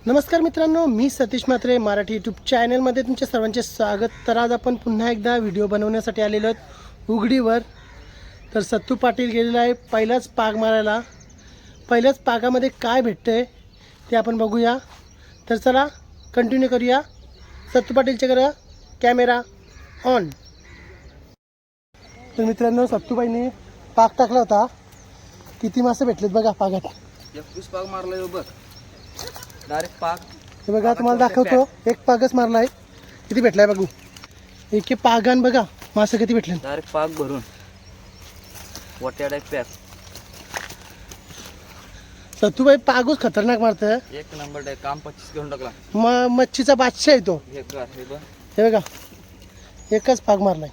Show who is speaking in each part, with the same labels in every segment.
Speaker 1: नमस्कार मित्रांनो, मी सतीश म्हात्रे मराठी यूट्यूब चॅनलमध्ये तुमच्या सर्वांचे स्वागत. तर आज आपण पुन्हा एकदा व्हिडिओ बनवण्यासाठी आलेलो आहोत उघडीवर. तर सत्तू पाटील गेलेला आहे पहिलाच पाग मारायला. पहिल्याच पागामध्ये काय भेटतं आहे ते आपण बघूया. तर चला कंटिन्यू करूया. सत्तू पाटीलचे करा कॅमेरा ऑन. तर मित्रांनो, सत्तूबाईने पाग टाकला होता. किती मासे भेटलेत बघा पागात.
Speaker 2: 21 पाग मारला बघ डायरेक्ट पाग.
Speaker 1: हे बघा तुम्हाला दाखवतो. एक पागच मारला आहे. किती भेटलाय बघू. एक पागान बघा मासे किती भेटले.
Speaker 2: डायरेक्ट पाग भरून वट्या डायरेक्ट पॅक.
Speaker 1: सत्तूबाई पागच खतरनाक मारतं.
Speaker 2: एक नंबर डायरेक्ट काम 25 घेऊन टाकला.
Speaker 1: मच्छीचा बादशाह आहे तो.
Speaker 2: हे बघ,
Speaker 1: हे बघा एकच पाग मारलाय.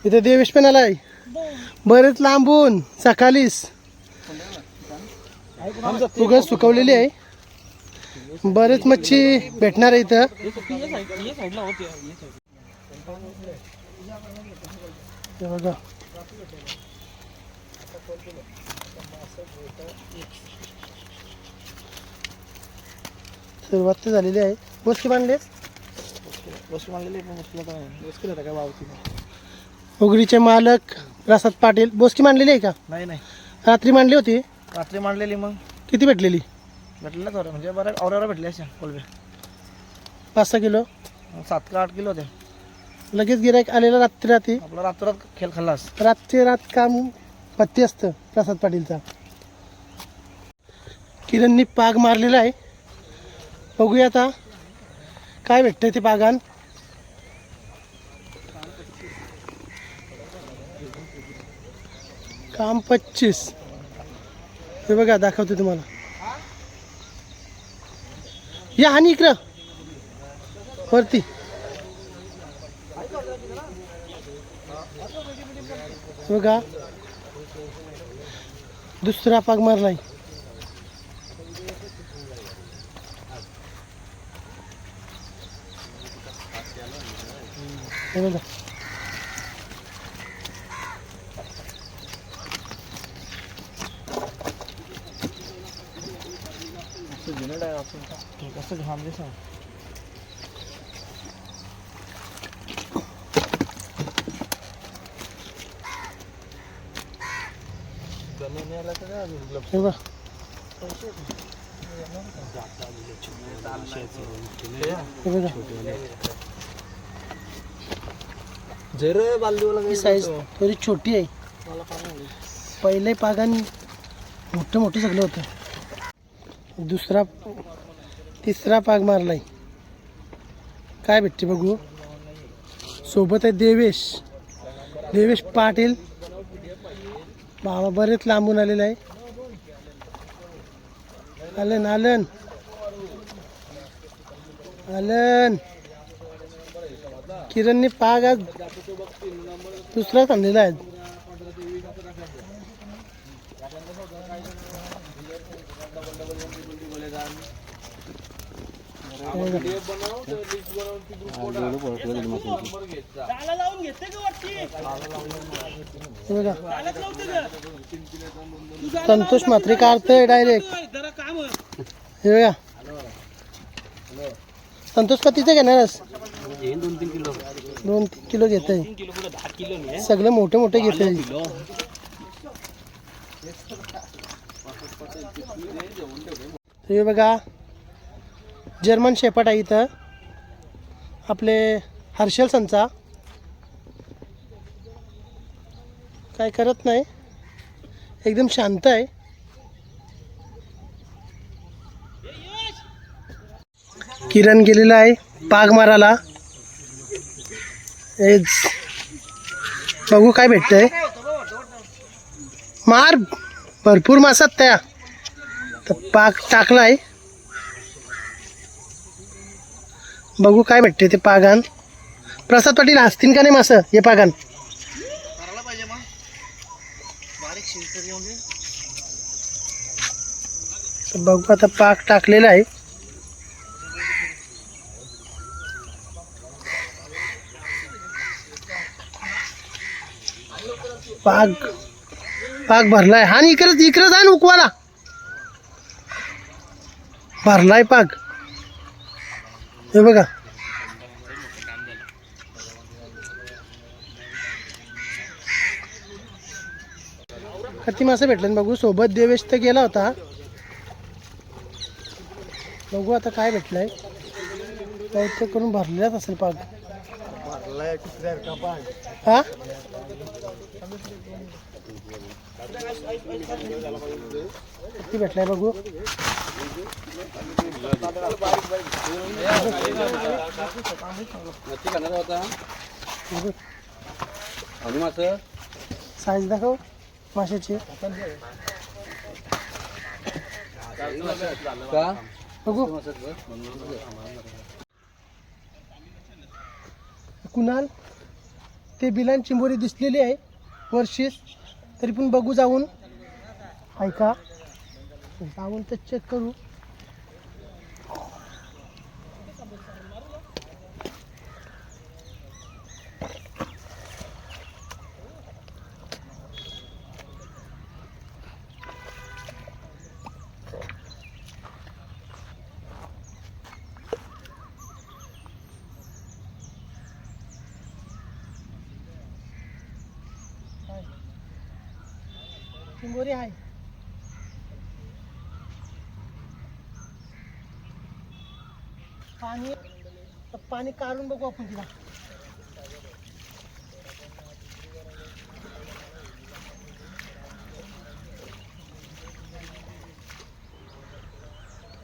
Speaker 1: इथे देवेश पण आलाय बरेच लांबून सकाळीच. उगाच सुकवलेली आहे. बरेच मच्छी भेटणार आहे इथं. हे बघा सुरुवात तर झालेली आहे. बोसकी बांधलेस उघडीचे मालक प्रसाद पाटील. बोसकी मांडलेली आहे का?
Speaker 2: नाही नाही,
Speaker 1: रात्री मांडली होती.
Speaker 2: रात्री मांडलेली. मग
Speaker 1: किती भेटलेली?
Speaker 2: भेटलं थोडं, म्हणजे बरं औरावर भेटले अशा कोलबे.
Speaker 1: 5-6 किलो.
Speaker 2: 7 का 8 किलो होते.
Speaker 1: लगेच गिराईक आलेला रात्री.
Speaker 2: आपला रात्रात खेळ खाल्लास.
Speaker 1: रात काम पत्ती असतं प्रसाद पाटीलचा. किरणनी पाग मारलेला आहे. बघूया आता काय भेटतंय ते पागान. काम 25. हे बघा दाखवतो तुम्हाला. या आणि इकडं वरती बघा दुसरा पाग मारलाय. हे बघा
Speaker 2: कसं घाम दिसा.
Speaker 1: हे बघा ही साईज थोडी छोटी आहे. पहिले पागान मोठं सगळं होतं. तिसरा पाग मारलाय. काय भेटते बघू. सोबत आहे देवेश पाटील. बाबा बरेच लांबून आलेला आहे. आलन किरणने पाग आज दुसराच आणलेला आहे. संतोष म्हात्रे काढतोय डायरेक्ट. हे बघा संतोष पतीचे घेणारच. 2-3 किलो घेत आहे. सगळं मोठे घेत आहे. हे बघा जर्मन शेपर्ड आहे इथं. आपले हर्षल संचा काय करत नाही, एकदम शांत आहे. किरण गेलेला आहे पाग मारायला. बघू काय भेटतंय. मार भरपूर मासात त्या. तर पाग टाकलाय. बघू काय भेटते ते पागान. प्रसाद पाटील हसतील का नाही मास हे पागान. बघू आता पाग टाकलेला आहे. पाग पाग भरलाय. हा आणि इकडं जा ना उकवाला. भरलाय पाग. हे बघा किती मासे भेटले बघू. सोबत देवेश तर गेला होता. बघू आता काय भेटलंय. बहुतेक करून भरलेलाच असेल पाग. हा किती भेटलाय बघू. साईज दाखव माशाची. बघू कुणाल ते बिलान चिंबोरी दिसलेली आहे वर्षीस. तरी पण बघू जाऊन. ऐका जाऊन तर चेक करू. चिंबोरी आहे. पाणी काढून बघू आपण तिला.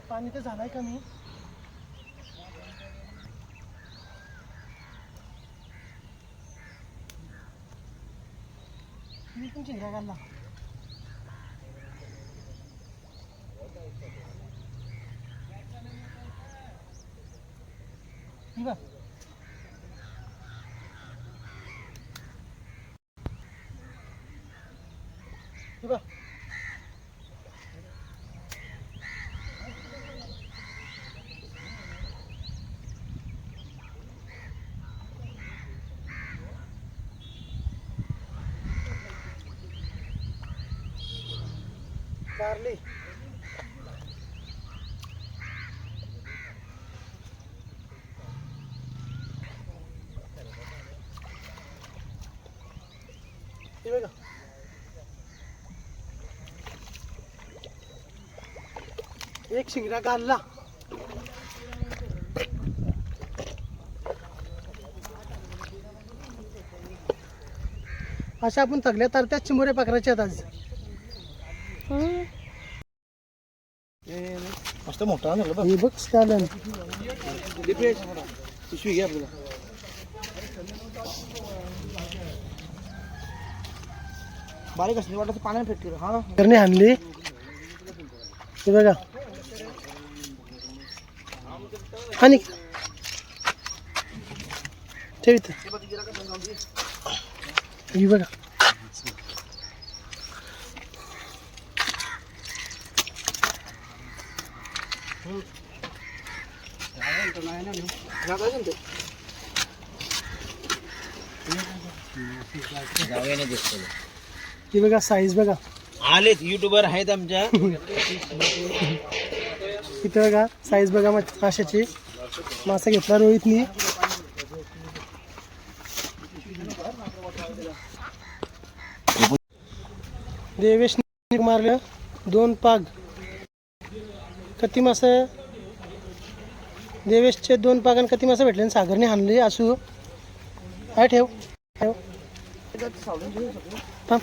Speaker 1: पाणी तर झालंय कमी. मी पण चिंता काढला. कारली हे बघा. एक शिंगडा काढला. अशा आपण तगल्या तरत्याच चिंबोऱ्या पकडायच्या आहेत आज.
Speaker 2: मस्त मोठा झालं बघ.
Speaker 1: हे बघ चालेल.
Speaker 2: पिशवी घ्या आपल्याला. बारीक असली वाटत पाण्यात फेकतील. हा
Speaker 1: करणे आणली. हे बघा आणि ठेव इथं. हे बघा ही बघा साईज बघा.
Speaker 2: आलेत युट्यूबर आहेत आमच्या.
Speaker 1: इथं बघा साईज बघा माशाची. मासा घेतला रोहितनी. देवेश मारलं 2 पाग. किती मासा देवेशचे 2 पाग आणि किती मासा भेटले. सागरने हाणले. असू काय ठेव ठेव थांब.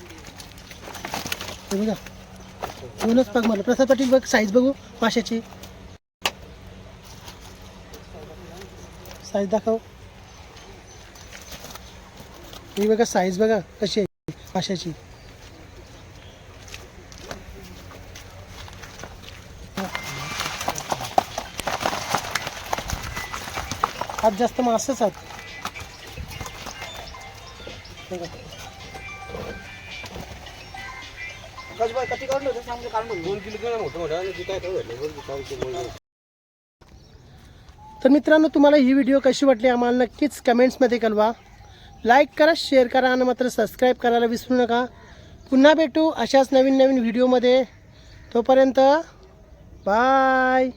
Speaker 1: हे बघा 2च पाग मारलं. प्रसाद पाटील बघ साईज बघू माशाची. साईज दाखव. ही बघा साईज बघा कशी आहे माशाची. आज जास्त मासच आहेत. तर मित्रांनो तुम्हाला ही व्हिडिओ कशी वाटली आम्हाला नक्कीच कमेंट्समध्ये कळवा. लाईक करा, शेअर करा आणि मात्र सबस्क्राईब करायला विसरू नका. पुन्हा भेटू अशाच नवीन नवीन व्हिडिओमध्ये. तोपर्यंत बाय.